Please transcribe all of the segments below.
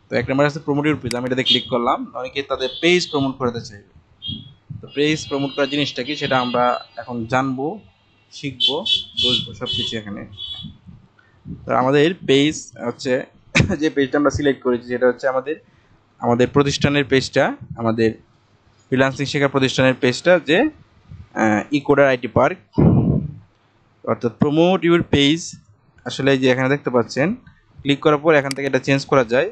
তো এক নম্বর আছে প্রমোট ইউর পেজ, আমি এটাতে ক্লিক করলাম। অনেকে তাদের পেজ প্রমোট করতে চাইবে। তো পেজ প্রমোট করার জিনিসটা কি সেটা আমরা এখন জানবো, শিখবো, বুঝবো সবকিছু এখানে। তো আমাদের পেজ হচ্ছে যে পেজটা আমরা সিলেক্ট করেছি সেটা হচ্ছে আমাদের প্রতিষ্ঠানের পেজটা, আমাদের ফ্রিল্যান্সিং শেখা প্রতিষ্ঠানের পেজটা, যে ইকোডার আইটি পার্ক, অর্থাৎ প্রমোট ইউর পেজ। আসলে যে এখানে দেখতে পাচ্ছেন, ক্লিক করার পর এখান থেকে এটা চেঞ্জ করা যায়।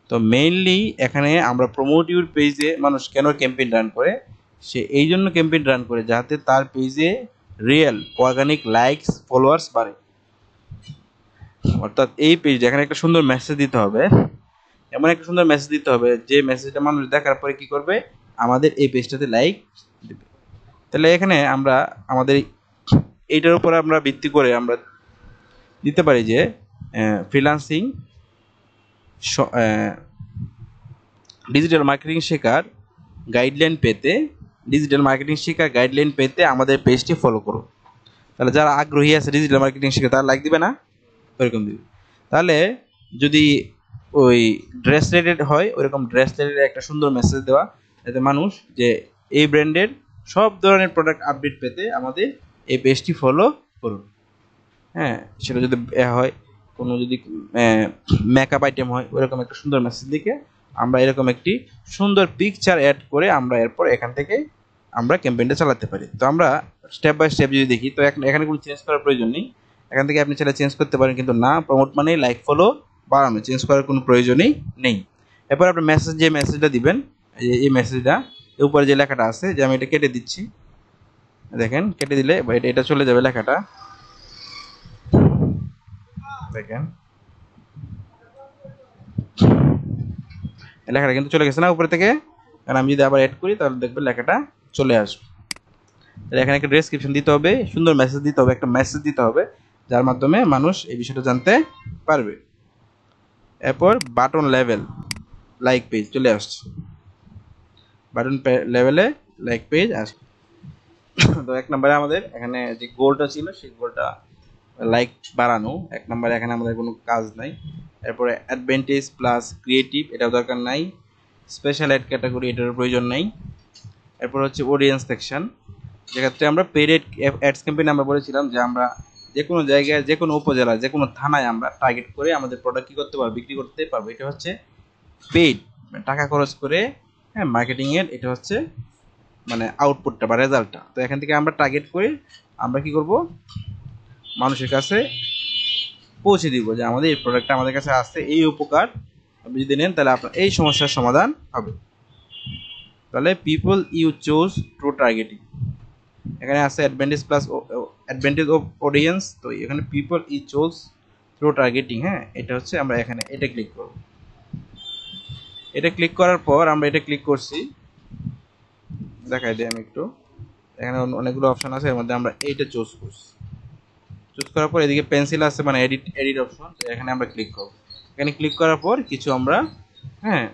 তো মেইনলি এখানে আমরা প্রমোট ইউর পেজে মানুষ কেন ক্যাম্পেইন রান করে, সে এই জন্য ক্যাম্পেইন রান করে যাতে তার পেজে রিয়েল অর্গানিক লাইকস ফলোয়ার্স বাড়ে। অর্থাৎ এই পেজ এখানে একটা সুন্দর মেসেজ দিতে হবে, এমন একটা সুন্দর মেসেজ দিতে হবে যে মেসেজটা মানুষ দেখার পরে কি করবে, আমাদের এই পেজটাতে লাইক দেবে। তাহলে এখানে আমরা আমাদের এইটার উপর আমরা ভিত্তি করে আমরা দিতে পারি যে ফ্রিল্যান্সিং ডিজিটাল মার্কেটিং শেখার গাইডলাইন পেতে আমাদের পেজটি ফলো করুন। তাহলে যারা আগ্রহী আছে ডিজিটাল মার্কেটিং শেখা তারা লাইক দিবে না, ওইরকম দিবে। তাহলে যদি ওই ড্রেস রিলেটেড হয়, ওইরকম ড্রেস রিলেটেড একটা সুন্দর মেসেজ দেওয়া, যাতে মানুষ যে এই ব্র্যান্ডের সব ধরনের প্রোডাক্ট আপডেট পেতে আমাদের এই পেজটি ফলো করুন। হ্যাঁ, সেটা যদি হয় কোনো যদি মেকআপ আইটেম হয়, ওইরকম একটা সুন্দর মেসেজ লিখে আমরা এরকম একটি সুন্দর পিকচার অ্যাড করে আমরা এরপর এখান থেকে আমরা ক্যাম্পেইনটা চালাতে পারি। তো আমরা স্টেপ বাই স্টেপ যদি দেখি, তো এখানে কোনো চেঞ্জ করার প্রয়োজন নেই। এখান থেকে আপনি চাইলে চেঞ্জ করতে পারেন, কিন্তু না, প্রমোট মানে লাইক ফলো বাড়ানো, চেঞ্জ করার কোনো প্রয়োজনই নেই। এরপর আপনি যে মেসেজটা দিবেন, এই মেসেজটা উপরে যে লেখাটা আছে, যে আমি এটা কেটে দিচ্ছি, দেখেন কেটে দিলে এটা চলে যাবে লেখাটা, দেখেন লেখাটা কিন্তু চলে গেছে না উপরে থেকে। কারণ আমি যদি আবার অ্যাড করি তাহলে দেখবেন লেখাটা চলে আসবে। তাহলে এখানে একটা ডেসক্রিপশন দিতে হবে, সুন্দর মেসেজ দিতে হবে, একটা মেসেজ দিতে হবে যার মাধ্যমে মানুষ এই বিষয়টা জানতে পারবে। এরপর বাটন লেভেল লাইক পেজ চলে আসছে, বাটন লেভেলে লাইক পেজ আসবে। তো এক নম্বরে আমাদের এখানে যে গোলটা ছিল সেই গোলটা লাইক বাড়ানো, এক নম্বরে এখানে আমাদের কোনো কাজ নাই। এরপরে অ্যাডভান্টেজ প্লাস ক্রিয়েটিভ, এটাও দরকার নাই। স্পেশাল অ্যাড ক্যাটাগরি, এটার প্রয়োজন নাই। এরপর হচ্ছে অডিয়েন্স সেকশন, যেক্ষেত্রে আমরা পেড অ্যাডস ক্যাম্পেইন আমরা বলেছিলাম যে আমরা যে কোনো জায়গায়, যে কোনো উপজেলায়, যে কোনো থানায় আমরা টার্গেট করে আমাদের প্রোডাক্ট কী করতে পারবো, বিক্রি করতে পারবো। এটা হচ্ছে পেইড, টাকা খরচ করে, হ্যাঁ, মার্কেটিংয়ের এটা হচ্ছে মানে আউটপুটটা বা রেজাল্টটা। তো এখান থেকে আমরা টার্গেট করে আমরা কি করব, মানুষের কাছে পৌঁছে দিব যে আমাদের এই প্রোডাক্টটা আমাদের কাছে আসছে, এই উপকার আপনি যদি নেন তাহলে আপনার এই সমস্যার সমাধান হবে। তাহলে people you choose through targeting, এখানে আছে advantage plus advantage of audience. তো এখানে people you choose through targeting, হ্যাঁ, এটা হচ্ছে আমরা এখানে এটা ক্লিক করব। এটা ক্লিক করার পর আমরা এটা ক্লিক করছি, দেখাই দিই আমি একটু। এখানে অনেকগুলো অপশন আছে, এর মধ্যে আমরা এইটা চুজ করছি। চুজ করার পর এদিকে পেন্সিল আছে মানে এডিট অপশন, এখানে আমরা ক্লিক করব। এখানে ক্লিক করার পর কিছু আমরা, হ্যাঁ,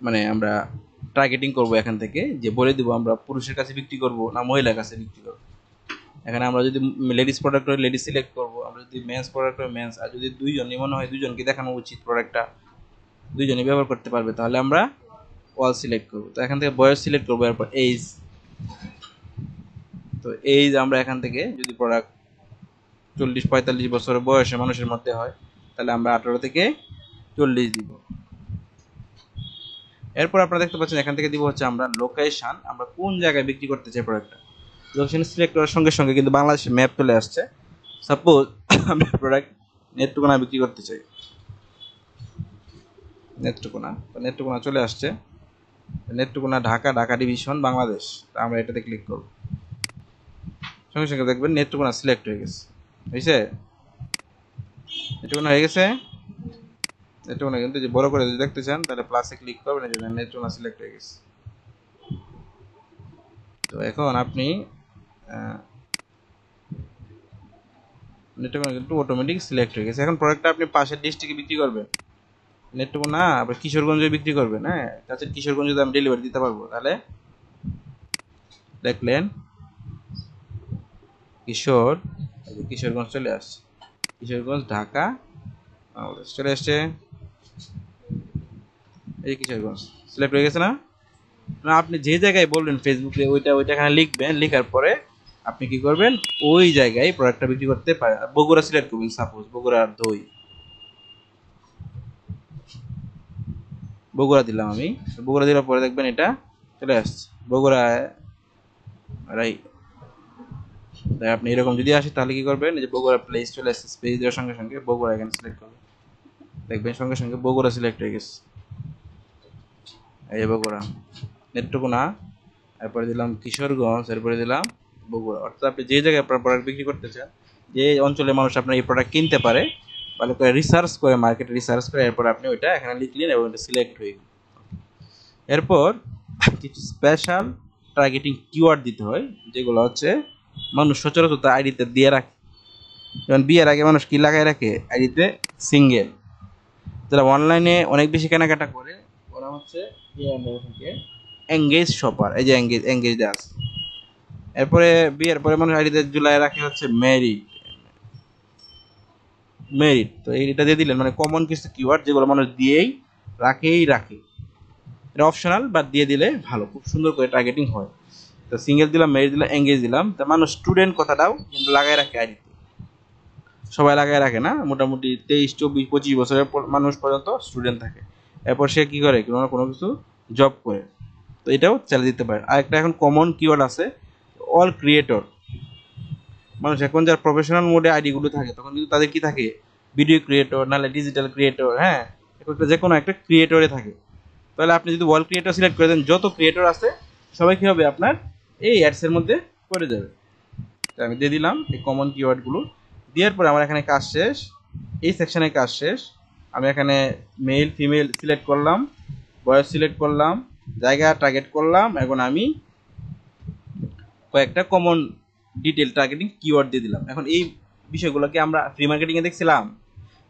মানে আমরা টার্গেটিং করব এখান থেকে, যে বলে দিব আমরা পুরুষের কাছে বিক্রি করব না মহিলার কাছে বিক্রি করব। এখানে আমরা যদি লেডিস প্রোডাক্ট হয় লেডিস সিলেক্ট করব, আমরা যদি মেন্স প্রোডাক্ট হয় মেন্স, আর যদি দুইজনই মনে হয় দুইজনকে দেখানো উচিত প্রোডাক্টটা, দুইজনই ব্যবহার করতে পারবে, তাহলে আমরা অল সিলেক্ট করব। তো এখান থেকে বয়স সিলেক্ট করবো, এরপর এজ। তো এজ আমরা এখান থেকে যদি প্রোডাক্ট 40-45 বছরের বয়সে মানুষের মধ্যে হয় তাহলে আমরা 18 থেকে 40 দিব। এরপর আপনারা দেখতে পাচ্ছেন এখান থেকে দিব হচ্ছে আমরা লোকেশন, আমরা কোন জায়গায় বিক্রি করতে চাই প্রোডাক্টটা। লোকেশন সিলেক্ট করার সঙ্গে সঙ্গে কিন্তু বাংলাদেশের ম্যাপ চলে আসছে। সাপোজ আমি প্রোডাক্ট নেত্রকোনা বিক্রি করতে চাই, নেত্রকোনা চলে আসছে, নেত্রকোনা ঢাকা ডিভিশন বাংলাদেশ। আমরা এটাতে ক্লিক করব, সঙ্গে সঙ্গে দেখবেন নেত্রকোনা সিলেক্ট হয়ে গেছে। হয়েছে, নেত্রকোনা হয়ে গেছে। নেত্রকোনা কিন্তু যে বড় করে যদি দেখতে চান তাহলে প্লাসে ক্লিক করবেন, এই জন্য নেত্রকোনা সিলেক্ট হয়ে গেছে। তো এখন আপনি নেটওয়ার্ক কিন্তু অটোমেটিক সিলেক্ট হয়ে গেছে। এখন প্রোডাক্টটা আপনি পাশের ডিস্ট্রিক্টে বিক্রি করবেন, নেটওয়ার্ক না আবার কিশোরগঞ্জে বিক্রি করবেন, হ্যাঁ, কাছে কিশোরগঞ্জে যদি আমি ডেলিভারি দিতে পারবো, তাহলে দেখলেন কিশোরগঞ্জ কিশোরগঞ্জ চলে আসছে, কিশোরগঞ্জ ঢাকা বাংলাদেশ চলে আসছে। এই কিশোরগঞ্জ সিলেক্ট হয়ে গেছে না? আপনি যে জায়গায় বলবেন ফেসবুকে ওইটা এখানে লিখবেন, লেখার পরে আপনি কি করবেন ওই জায়গায় প্রোডাক্টটা বিক্রি করতে পারেন। বগুড়া সিলেক্ট করবেন, সাপোজ বগুড়ার দই, বগুড়া দিলাম আমি। বগুড়া দেওয়ার পরে দেখবেন এটা চলে আসছে বগুড়ায়। আপনি এরকম যদি আসে তাহলে কি করবেন, এই যে বগুড়া প্লেস চলে আসছে, স্পেস দেওয়ার সঙ্গে সঙ্গে বগুড়া এখানে সিলেক্ট করবেন, দেখবেন সঙ্গে সঙ্গে বগুড়া সিলেক্ট হয়ে গেছে। এই যে বগুড়া, নেত্রকোনা, এরপরে দিলাম কিশোরগঞ্জ, এরপরে দিলাম বগুড়া। অর্থাৎ আপনি যে জায়গায় আপনার প্রোডাক্ট বিক্রি করতে চান, যে অঞ্চলের মানুষ আপনার এই প্রোডাক্ট কিনতে পারে, ভালো করে রিসার্চ করে, মার্কেটে রিসার্চ করে এরপর আপনি ওইটা এখানে লিখলেন এবং এটা সিলেক্ট হয়ে গেল। এরপর কিছু স্পেশাল টার্গেটিং কিওয়ার্ড দিতে হয়, যেগুলো হচ্ছে মানুষ সচরাচর তার আইডিতে দিয়ে রাখে। যেমন বিয়ের আগে মানুষ কি লাগাই রাখে আইডিতে, সিঙ্গেল। যারা অনলাইনে অনেক বেশি কেনাকাটা করে ওরা হচ্ছে এঙ্গেজ শপার, এই যে এঙ্গেজ আছে। এরপরে বিয়ের পরে মানুষ আইডিতে জুলাই রাখে হচ্ছে মেরিড, তো এইটা দিয়ে দিলেন মানে কমন কিছু কিওয়ার্ড যেগুলো মানুষ দিয়েই রাখে। এটা অপশনাল, বাট দিয়ে দিলে ভালো, খুব সুন্দর করে টার্গেটিং হয়। তো সিঙ্গেল দিলাম, মেরিড দিলাম, এঙ্গেজ দিলাম। তা মানুষ স্টুডেন্ট কথাটাও কিন্তু লাগাই রাখে আইডিতে, সবাই লাগাই রাখে না, মোটামুটি 23, 24, 25 বছরের মানুষ পর্যন্ত স্টুডেন্ট থাকে। এরপর সে কি করে, কোনো কিছু জব করে, তো এটাও চালিয়ে দিতে পারে। আর একটা এখন কমন কিওয়ার্ড আছে অল ক্রিয়েটর। মানুষ এখন যার প্রফেশনাল মোডে আইডিগুলো থাকে তখন কিন্তু তাদের কি থাকে, ভিডিও ক্রিয়েটর, নাহলে ডিজিটাল ক্রিয়েটর, হ্যাঁ যে কোনো একটা ক্রিয়েটরে থাকে। তাহলে আপনি যদি ওয়াল ক্রিয়েটর সিলেক্ট করে দেন, যত ক্রিয়েটর আছে সবাই কি হবে আপনার এই অ্যাডসের মধ্যে পড়ে যাবে। আমি দিয়ে দিলাম এই কমন কিওয়ার্ডগুলো। দেওয়ার পরে আমার এখানে কাজ শেষ, এই সেকশনে কাজ শেষ। আমি এখানে মেল ফিমেল সিলেক্ট করলাম, বয়স সিলেক্ট করলাম, জায়গা টার্গেট করলাম। এখন আমি কয়েকটা কমন ডিটেল টার্গেটিং কিওয়ার্ড দিয়ে দিলাম। এখন এই বিষয়গুলোকে আমরা ফ্রি মার্কেটিংয়ে দেখছিলাম,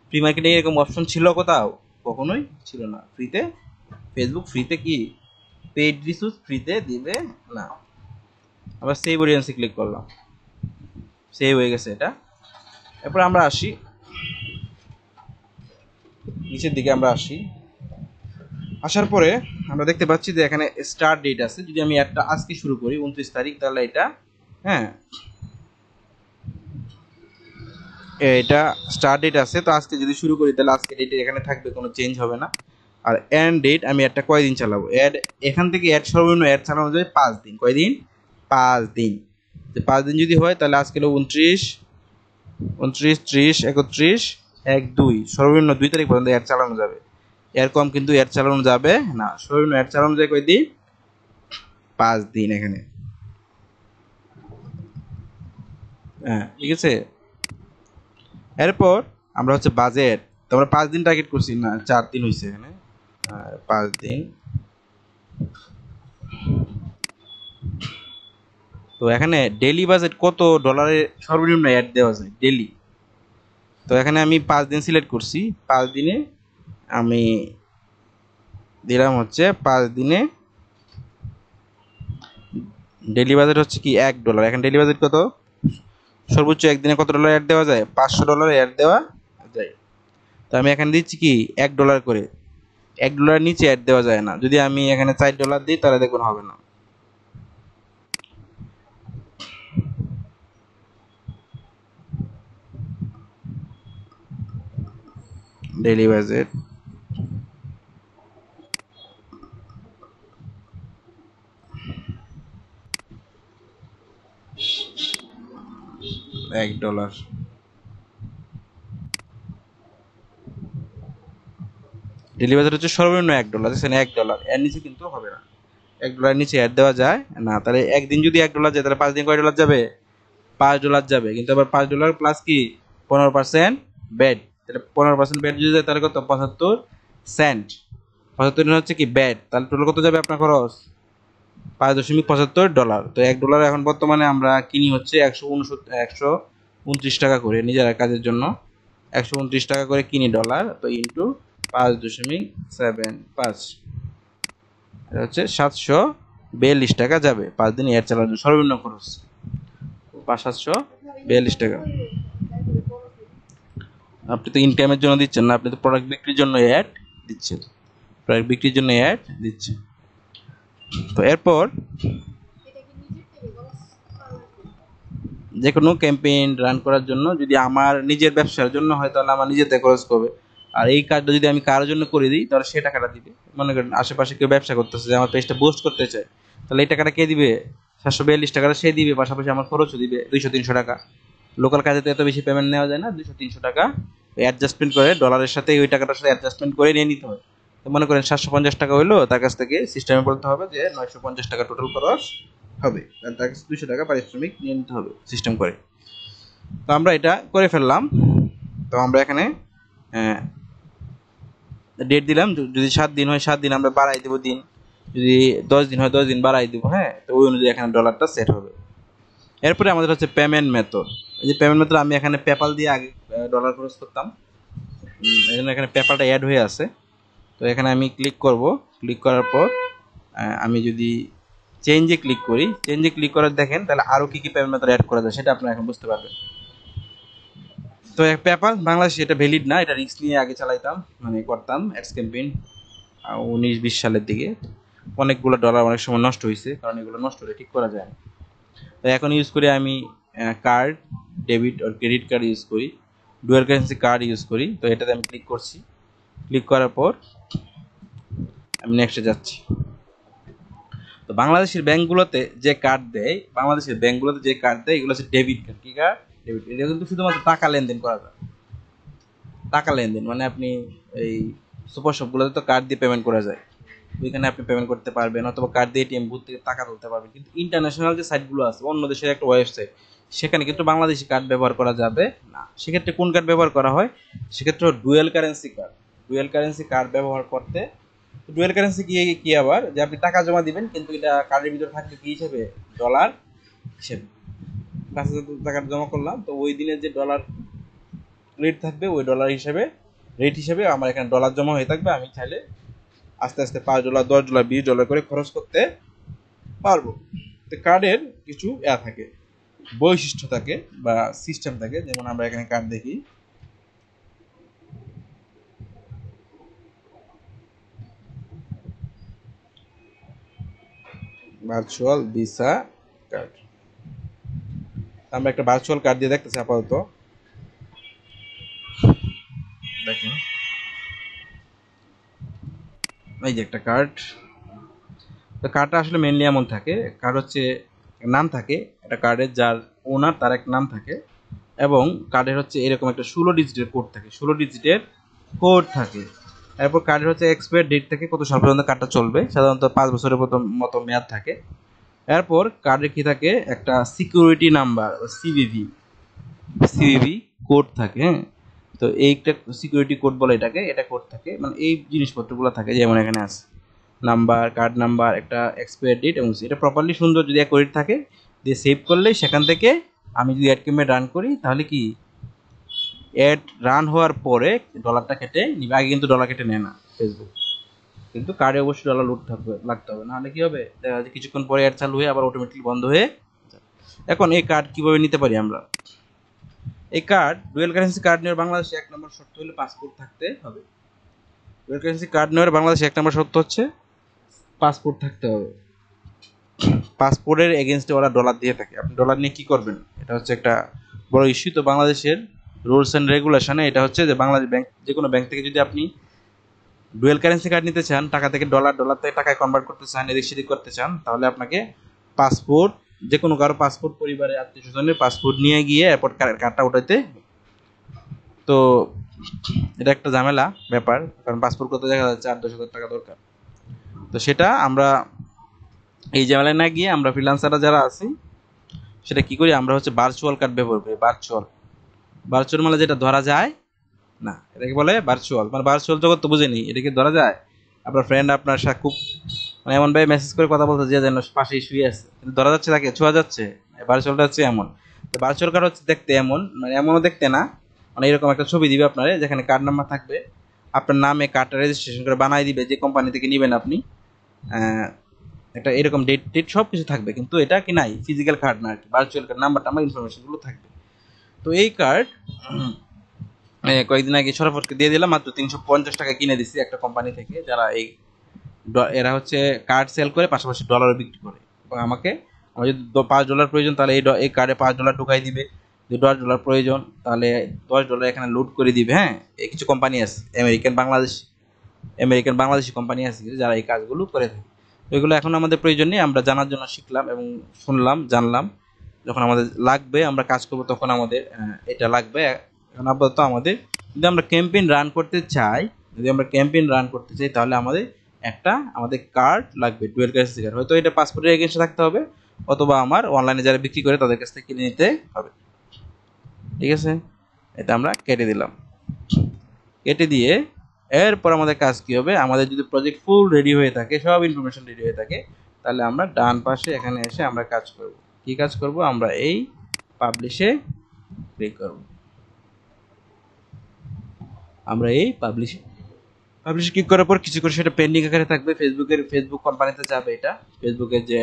ফ্রি মার্কেটিংয়ে এরকম অপশন ছিল কোথাও? কখনোই ছিল না। ফ্রিতে ফেসবুক ফ্রিতে কি পেইড রিসোর্স ফ্রিতে দিবে না। আবার সেভ অডিয়েন্সে ক্লিক করলাম, সেভ হয়ে গেছে এটা। এরপর আমরা আসি নিচের দিকে, আমরা আসার পরে আমরা দেখতে পাচ্ছি যে এখানে স্টার্ট ডেট আছে। যদি আমি একটা আজকে শুরু করি 29 তারিখ, তাহলে এটা হ্যাঁ এটা স্টার্ট ডেট আছে। তো আজকে যদি শুরু করি তাহলে আজকে ডেট এখানে থাকবে, কোনো চেঞ্জ হবে না। আর এন্ড ডেট আমি একটা কয়দিন চালাবো, এখান থেকে সর্বনিম্ন চালানো যায় 5 দিন। কয়দিন? 5 দিন। 5 দিন যদি হয় তাহলে আজকে হলো 29, 30, 31, 1, 2, সর্বনিম্ন 2 তারিখ পর্যন্ত অ্যাড চালানো যাবে। এর কম কিন্তু অ্যাড চালানো যাবে না। সর্বনিম্ন অ্যাড চালানো যায় কয়দিন? 5 দিন এখানে। হ্যাঁ ঠিক আছে। এরপর আমরা হচ্ছে বাজেট, তো আমরা 5 দিন টার্গেট করছি না, 4 দিন হয়েছে এখানে। 5 দিন। তো এখানে ডেইলি বাজেট কত ডলারের সর্বনিম্ন অ্যাড দেওয়া যায় ডেইলি। তো এখানে আমি 5 দিন সিলেক্ট করছি। 5 দিনে আমি দিলাম হচ্ছে 5 দিনে ডেইলি বাজেট হচ্ছে কি $1। এখন ডেইলি বাজেট কত? সর্বোচ্চ একদিনে কত ডলার অ্যাড দেওয়া যায়? $500 অ্যাড দেওয়া যায়। তো আমি এখানে দিচ্ছি কি $1 করে। $1 নিচে অ্যাড দেওয়া যায় না। যদি আমি এখানে $4 দিই তাহলে দেখবেন হবে না। Daily budget $1। ডেইলি বাজেট হচ্ছে সর্বনিম্ন $1, সেখানে $1 এর নিচে কিন্তু হবে না। $1 নিচে অ্যাড দেওয়া যায় না। তাহলে একদিন যদি $1 যায় তাহলে 5 দিন কয় ডলার যাবে? $5 যাবে। কিন্তু আবার $5 প্লাস কি 15% ব্যাট। তাহলে 15% ব্যাট যদি যায় তাহলে কত? 75 সেন্ট। 75 হচ্ছে কি ব্যাট। তাহলে টোটাল কত যাবে আপনার খরচ? $5.75। তো $1 এখন বর্তমানে আমরা কিনি হচ্ছে 129 টাকা করে নিজেরা কাজের জন্য। 129 টাকা করে কিনি ডলার। তো ইন্টু 5.75 হচ্ছে 742 টাকা যাবে 5 দিন এয়ার চালানোর জন্য সর্বনিম্ন খরচ। 742 42 টাকা। আপনি তো ইনকামের জন্য দিচ্ছেন না, আপনি তো প্রোডাক্ট বিক্রির জন্য অ্যাড দিচ্ছেন, প্রোডাক্ট বিক্রির জন্য অ্যাড দিচ্ছেন। তো এরপর যে কোনো ক্যাম্পেইন রান করার জন্য যদি আমার নিজের ব্যবসার জন্য হয় তাহলে আমার নিজেতে খরচ করবে, আর এই কাজটা যদি আমি কারোর জন্য করে দিই তাহলে সে টাকাটা দিবে। মনে করেন আশেপাশে কেউ ব্যবসা করতেছে যে আমার পেজটা বুস্ট করতে চায়, তাহলে এই টাকাটা কে দিবে? 742 টাকাটা সে দিবে, পাশাপাশি আমার খরচও দিবে 200-300 টাকা। লোকাল কাজে তো এত বেশি পেমেন্ট নেওয়া যায় না, 200-300 টাকা অ্যাডজাস্টমেন্ট করে ডলারের সাথে ওই টাকাটার সাথে অ্যাডজাস্টমেন্ট করে নিয়ে নিতে হয়। তো মনে করেন 750 টাকা হইলো, তার কাছ থেকে সিস্টেমে বলতে হবে যে 950 টাকা টোটাল খরচ হবে, তার কাছে 200 টাকা পারিশ্রমিক নিয়ে নিতে হবে সিস্টেম করে। তো আমরা এটা করে ফেললাম। তো আমরা এখানে ডেট দিলাম, যদি 7 দিন হয় 7 দিন আমরা বাড়াই দেবো দিন, যদি 10 দিন হয় 10 দিন বাড়াই দেবো। হ্যাঁ, তো ওই অনুযায়ী এখানে ডলারটা সেট হবে। এরপরে আমাদের হচ্ছে পেমেন্ট মেথড। এই যে পেমেন্ট মেথড, আমি এখানে পেপাল দিয়ে আগে ডলার খরচ করতাম, এই জন্য এখানে পেপালটা অ্যাড হয়ে আছে। তো এখানে আমি ক্লিক করব, ক্লিক করার পর আমি যদি চেঞ্জে ক্লিক করি, চেঞ্জে ক্লিক করে দেখেন তাহলে আরও কী কী পেমেন্ট মেথড অ্যাড করা যায় সেটা আপনারা এখন বুঝতে পারবেন। তো পেপাল বাংলাদেশে এটা ভ্যালিড না, এটা রিস্ক নিয়ে আগে চালাইতাম, মানে করতাম অ্যাডস ক্যাম্পেইন 19-20 সালের দিকে। অনেকগুলো ডলার অনেক সময় নষ্ট হয়েছে, কারণ এগুলো নষ্ট হলে ঠিক করা যায় না। তো এখন ইউজ করি আমি কার্ড, ডেবিট আর ক্রেডিট কার্ড ইউজ করি, ডুয়াল কারেন্সি কার্ড ইউজ করি। তো এটাতে আমি ক্লিক করছি, ক্লিক করার পর আমি নেক্সটে যাচ্ছি। তো বাংলাদেশের ব্যাংকগুলোতে যে কার্ড দেয়, বাংলাদেশের ব্যাংকগুলোতে যে কার্ড দেয় এগুলো হচ্ছে ডেবিট কার্ড। কি কার্ড? ডেবিট। এটা কিন্তু শুধুমাত্র টাকা লেনদেন করা যায়, টাকা লেনদেন মানে আপনি এই সুপার শপগুলোতে তো কার্ড দিয়ে পেমেন্ট করা যায়, ওইখানে আপনি পেমেন্ট করতে পারবেন, অথবা কার্ড দিয়ে এটিএম বুথ থেকে টাকা তুলতে পারবেন। কিন্তু ইন্টারন্যাশনাল যে সাইটগুলো আছে, অন্য দেশের একটা ওয়েবসাইট, সেখানে কিন্তু বাংলাদেশি কার্ড ব্যবহার করা যাবে না। সেক্ষেত্রে কোন কার্ড ব্যবহার করা হয়? সেক্ষেত্রে dual currency card. Dual currency card ব্যবহার করতে, ডুয়েল কারেন্সি কি আবার, যে আপনি টাকা জমা দিবেন কিন্তু এটা কার্ডের ভিতরে থাকবে কি হিসেবে? ডলার হিসেবে। 5,000 টাকা জমা করলাম, তো ওই দিনের যে ডলার রেট থাকবে ওই ডলার হিসেবে, রেট হিসেবে আমার এখানে ডলার জমা হয়ে থাকবে। আমি চাইলে আস্তে আস্তে $5, $10, $20 করে খরচ করতে পারবো। তো কার্ডের কিছু থাকে, বৈশিষ্ট্য থাকে বা সিস্টেম থাকে। যেমন আমরা এখানে কার্ড দেখি, ভার্চুয়াল ভিসা কার্ড। আমরা একটা ভার্চুয়াল কার্ড দিয়ে দেখতেছি আপাতত। দেখেন এই যে একটা কার্ড। তো কার্ডটা আসলে মেনলি এমন থাকে, কার্ড হচ্ছে নাম থাকে একটা কার্ডের, যার ওনার তার এক নাম থাকে, এবং কার্ডের হচ্ছে এরকম একটা 16 ডিজিটের কোড থাকে, 16 ডিজিটের কোড থাকে। এরপর কার্ডের হচ্ছে এক্সপায়ার ডেট থাকে, কত সাল পর্যন্ত কার্ডটা চলবে, সাধারণত 5 বছরের মতো মেয়াদ থাকে। এরপর কার্ডের কি থাকে? একটা সিকিউরিটি নাম্বার, সিভিভি কোড থাকে। হ্যাঁ, তো এইটা সিকিউরিটি কোড বলে এটাকে, এটা কোড থাকে, মানে এই জিনিসপত্রগুলো থাকে। যেমন এখানে আছে নাম্বার, কার্ড নাম্বার, একটা এক্সপায়ার ডেট, এবং এটা প্রপারলি সুন্দর যদি অ্যাকুরেট থাকে দিয়ে সেভ করলে সেখান থেকে আমি যদি অ্যাড ক্যাম্পেইন রান করি তাহলে কি অ্যাড রান হওয়ার পরে ডলারটা কেটে নিবে। আগে কিন্তু ডলার কেটে নেয় না ফেসবুক, কিন্তু কার্ডে অবশ্যই ডলার লোড লাগতে হবে, নাহলে কি হবে? দেখা যাচ্ছে কিছুক্ষণ পরে অ্যাড চালু হয়ে আবার অটোমেটিকলি বন্ধ হয়ে। এখন এই কার্ড কিভাবে নিতে পারি আমরা? এই কার্ড, ডুয়েল কারেন্সি কার্ড নেওয়ার বাংলাদেশে 1 নম্বর শর্ত হলো পাসপোর্ট থাকতে হবে। ডুয়েল কারেন্সি কার্ড নেওয়ার বাংলাদেশে 1 নম্বর শর্ত হচ্ছে পাসপোর্ট থাকতে হবে। পাসপোর্টের এগেনস্টে ওরা ডলার দিয়ে থাকে। আপনি ডলার নিয়ে কি করবেন? এটা হচ্ছে একটা বড় ইস্যু। তো বাংলাদেশের রুলস অ্যান্ড রেগুলেশনে এটা হচ্ছে যে বাংলাদেশ ব্যাংক, যে কোনো ব্যাংক থেকে যদি আপনি ডুয়েল কারেন্সি কার্ড নিতে চান, টাকা থেকে ডলার, ডলার থেকে টাকায় কনভার্ট করতে চান, এদিক সেদিক করতে চান, তাহলে আপনাকে পাসপোর্ট, যে কোনো কারো পাসপোর্ট, পরিবারের আত্মীয় স্বজনের পাসপোর্ট নিয়ে গিয়ে এরপর কার্ডটা উঠাইতে। তো এটা একটা ঝামেলা ব্যাপার, কারণ পাসপোর্ট করতে দেখা যাচ্ছে 8-10 হাজার টাকা দরকার। তো সেটা আমরা এই ঝামেলায় না গিয়ে আমরা ফ্রিল্যান্সাররা যারা আছি সেটা কি করি? আমরা হচ্ছে ভার্চুয়াল কার্ড ব্যবহার করি। ভার্চুয়াল মানে যেটা ধরা যায় না, এটাকে বলে ভার্চুয়াল। মানে ভার্চুয়াল জগৎ তো বুঝেনি, এটাকে ধরা যায়। আপনার ফ্রেন্ড আপনার সাথে খুব মানে এমন ভাবে মেসেজ করে কথা বলতে, যে যেন পাশেই শুয়ে আছে, কিন্তু ধরা যাচ্ছে, তাকে ছোঁয়া যাচ্ছে। ভার্চুয়ালটা হচ্ছে এমন। ভার্চুয়াল কার্ড হচ্ছে দেখতে এমন, মানে এমনও দেখতে না, মানে এরকম একটা ছবি দিবে আপনারে, যেখানে কার্ড নাম্বার থাকবে, আপনার নামে কার্ডটা রেজিস্ট্রেশন করে বানাই দিবে, যে কোম্পানি থেকে নেবেন আপনি। একটা এরকম ডেট সব কিছু থাকবে, কিন্তু এটা কি নাই, ফিজিক্যাল কার্ড না আর কি, ভার্চুয়াল কার্ড, নাম্বার টাম্বার ইনফরমেশনগুলো থাকবে। তো এই কার্ড কয়েকদিন আগে সরাফতকে দিয়ে দিলাম, মাত্র 350 টাকা কিনে দিছি একটা কোম্পানি থেকে, যারা এই এরা হচ্ছে কার্ড সেল করে পাশাপাশি ডলারও বিক্রি করে। এবং আমাকে, আমার যদি $5 প্রয়োজন তাহলে এই কার্ডে $5 ঢুকাই দিবে। যদি $10 প্রয়োজন তাহলে $10 এখানে লোড করে দিবে। হ্যাঁ, এই কিছু কোম্পানি আছে আমেরিকান বাংলাদেশি কোম্পানি আছে যারা এই কাজগুলো করে থাকে। তো এগুলো এখন আমাদের প্রয়োজন নেই, আমরা জানার জন্য শিখলাম এবং শুনলাম, জানলাম। যখন আমাদের লাগবে আমরা কাজ করব তখন আমাদের এটা লাগবে। এখন আপাতত আমাদের যদি আমরা ক্যাম্পেইন রান করতে চাই, তাহলে আমাদের কার্ড লাগবে, ডুয়েল কারেন্সি কার্ড। হয়তো এটা পাসপোর্টের এগেইনস্টে থাকতে হবে, অথবা আমার অনলাইনে যারা বিক্রি করে তাদের কাছ থেকে কিনে নিতে হবে। ঠিক আছে, এটা আমরা কেটে দিলাম। কেটে দিয়ে এরপর আমাদের কাজ কি হবে, আমাদের যদি প্রজেক্ট ফুল রেডি হয়ে থাকে, সব ইনফরমেশন রেডি হয়ে থাকে, তাহলে আমরা ডান পাশে এখানে এসে আমরা কাজ করব। কি কাজ করব, আমরা এই পাবলিশে ক্লিক করব। আমরা এই পাবলিশে ক্লিক করার পর কিছু করে সেটা পেন্ডিং আকারে থাকবে। ফেসবুক কোম্পানিতে যাবে, এটা ফেসবুকের যে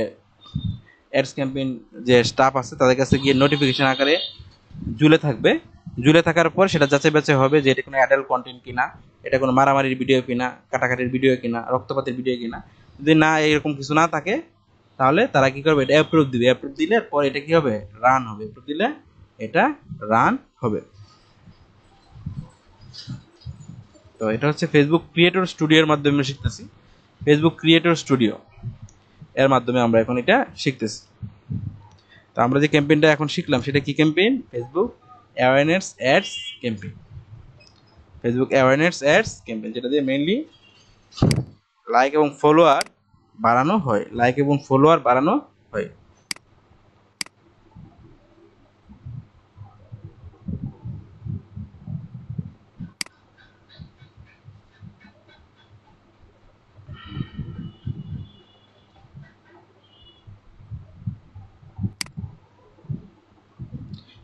অ্যাডস ক্যাম্পেইন যে স্টাফ আছে তাদের কাছে গিয়ে নোটিফিকেশন আকারে ঝুলে থাকার পর সেটা যাচাই বাছাই হবে যে এটা কোনো অ্যাডাল্ট কন্টেন্ট কিনা, এটা কোনো মারামারির ভিডিও কিনা, কাটাকাটির ভিডিও কিনা, রক্তপাতের ভিডিও কিনা। যদি না, এরকম কিছু না থাকে, তাহলে তারা কি করবে, এটা অ্যাপ্রুভ দিবে। অ্যাপ্রুভ দিলে পর এটা কি হবে, রান হবে। অ্যাপ্রুভ দিলে এটা রান হবে। তো এটা হচ্ছে ফেসবুক ক্রিয়েটর স্টুডিওর মাধ্যমে আমরা শিখতেছি। ফেসবুক ক্রিয়েটর স্টুডিও এর মাধ্যমে আমরা এখন এটা শিখতেছি। তো আমরা যে ক্যাম্পেইনটা এখন শিখলাম সেটা কি campaign, Facebook awareness ads campaign, যেটা দিয়ে মেইনলি লাইক এবং ফলোয়ার বাড়ানো হয়।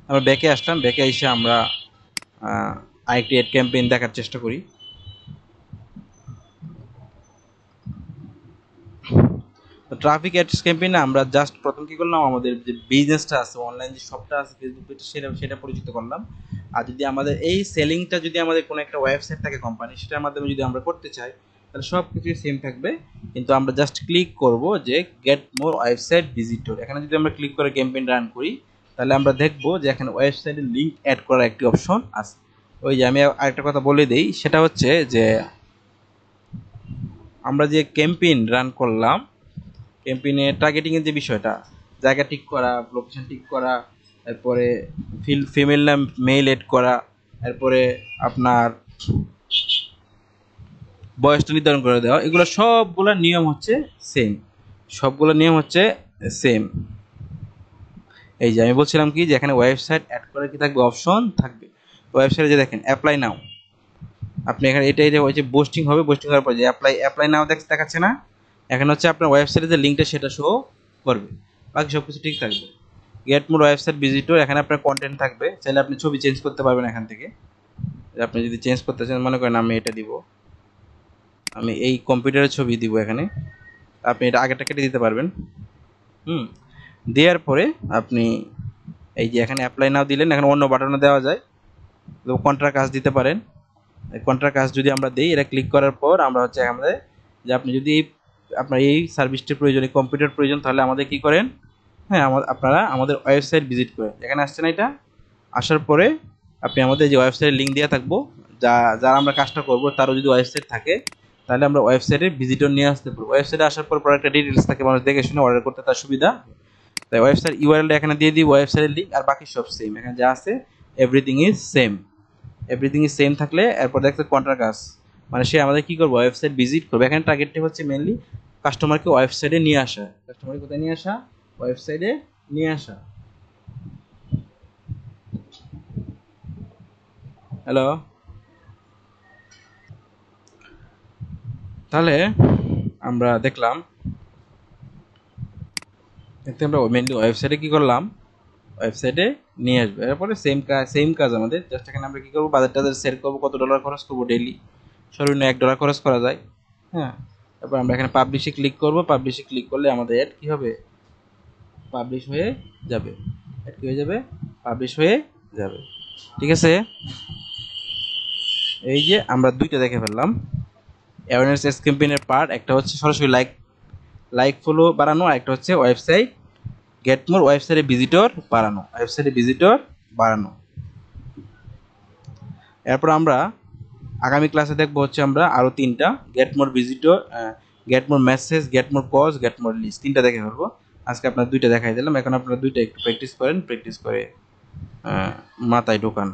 আমরা ব্যাকে আসলাম, ব্যাকে এসে আমরা আরেকটি অ্যাড ক্যাম্পেইন দেখার চেষ্টা করি। ট্রাফিক অ্যাডস ক্যাম্পেইনে আমরা জাস্ট প্রথম কি করলাম, আমাদের যে বিজনেসটা আছে, অনলাইন যে শপটা আছে ফেসবুক পেজে, সেটা পরিচিত করলাম। আর যদি আমাদের এই সেলিংটা যদি আমাদের কোনো একটা ওয়েবসাইট থাকে কোম্পানি, সেটার মাধ্যমে যদি আমরা করতে চাই, তাহলে সব কিছুই সেম থাকবে। কিন্তু আমরা জাস্ট ক্লিক করব যে গেট মোর ওয়েবসাইট ভিজিটর। এখানে যদি আমরা ক্লিক করে ক্যাম্পেইন রান করি, তাহলে আমরা দেখবো যে এখানে ওয়েবসাইটের লিঙ্ক অ্যাড করার একটি অপশন আছে। ওই যে আমি আরেকটা কথা বলে দিই, সেটা হচ্ছে যে আমরা যে ক্যাম্পেইন রান করলাম, ক্যাম্পেইনে টার্গেটিংয়ের যে বিষয়টা, জায়গা ঠিক করা, লোকেশন ঠিক করা, এরপরে ফিমেল নাম মেল এড করা, এরপরে আপনার বয়সটা নির্ধারণ করে দেওয়া, এগুলো সবগুলোর নিয়ম হচ্ছে সেম। এই যে আমি বলছিলাম কি, যে এখানে ওয়েবসাইট অ্যাড করার কি থাকবে, অপশন থাকবে। ওয়েবসাইটে যে দেখেন অ্যাপ্লাই নাও, আপনি এখানে এটাই যে হচ্ছে বোস্টিং হবে, বোস্টিং করার পর যে অ্যাপ্লাই নাও দেখাচ্ছে না, এখানে হচ্ছে আপনার ওয়েবসাইটে যে লিঙ্কটা সেটা শো করবে, বাকি সব কিছু ঠিক থাকবে। গেট মোর ওয়েবসাইট ভিজিটর, এখানে আপনার কন্টেন্ট থাকবে, চাইলে আপনি ছবি চেঞ্জ করতে পারবেন এখান থেকে। আপনি যদি চেঞ্জ করতে চান, মনে করেন আমি এটা দিব, আমি এই কম্পিউটারের ছবি দিব এখানে, আপনি এটা আগেটা কেটে দিতে পারবেন। দেওয়ার পরে আপনি এই যে এখানে অ্যাপ্লাই নাও দিলেন, এখানে অন্য বাটনও দেওয়া যায়, কন্ট্রা কাজ দিতে পারেন। কন্ট্রা কাজ যদি আমরা দিই, এটা ক্লিক করার পর আমরা হচ্ছে আমাদের যে আপনি যদি আপনার এই সার্ভিসটির প্রয়োজন, এই কম্পিউটার প্রয়োজন, তাহলে আমাদের কি করেন, হ্যাঁ আপনারা আমাদের ওয়েবসাইট ভিজিট করেন। এখানে আসছে না, এটা আসার পরে আপনি আমাদের যে ওয়েবসাইটের লিঙ্ক দেওয়া থাকবো, যারা আমরা কাজটা করবো তারও যদি ওয়েবসাইট থাকে, তাহলে আমরা ওয়েবসাইটে ভিজিটর নিয়ে আসতে পারবো। ওয়েবসাইটে আসার পর প্রোডাক্টের ডিটেলস থাকে, মানুষ দেখে শুনে অর্ডার করতে তার সুবিধা। তাই ওয়েবসাইট ইউআরএলটা এখানে দিয়ে দিই, ওয়েবসাইটের লিঙ্ক, আর বাকি সব সেম। এখানে যা আছে এভরিথিং ইজ সেম থাকলে এরপর দেখতে কন্ট্রা কাজ, মানে সে আমাদের কি করবো, ওয়েবসাইট ভিজিট করবে। এখানে টার্গেটটা হচ্ছে মেনলি কাস্টমারকে ওয়েবসাইটে নিয়ে আসা। কাস্টমারকে কোথায় নিয়ে আসা, ওয়েবসাইটে নিয়ে আসা। হ্যালো, তাহলে আমরা দেখলাম, আমরা মেনলি ওয়েবসাইটে কি করলাম, ওয়েবসাইটে নিয়ে আসবে। এরপরে সেম কাজ আমাদের, জাস্ট এখানে আমরা কি করবো, বাজার টাজার সেট করবো, কত ডলার খরচ করবো ডেইলি, সর্বনিম্ন $1 খরচ করা যায়। হ্যাঁ, তারপর আমরা এখানে পাবলিশে ক্লিক করবো। পাবলিশে ক্লিক করলে আমাদের অ্যাড কি হবে, পাবলিশ হয়ে যাবে। যাবে। ঠিক আছে, এই যে আমরা দুইটা দেখে ফেললাম অ্যাওয়ারনেস ক্যাম্পেইনের পার্ট। একটা হচ্ছে সরাসরি লাইক ফলো বাড়ানো, আর একটা হচ্ছে ওয়েবসাইট গেট মোর ওয়েবসাইটে ভিজিটর বাড়ানো। এরপর আমরা আগামী ক্লাসে দেখবো হচ্ছে আমরা আরো তিনটা get more visitor, get more message, get more পজ, গেট মোর লিস্ট, তিনটা দেখে ফেলবো। আজকে আপনার দুইটা দেখাই দিলাম, এখন আপনারা দুইটা একটু প্র্যাকটিস করেন, প্র্যাকটিস করে মাথায় ঢোকান।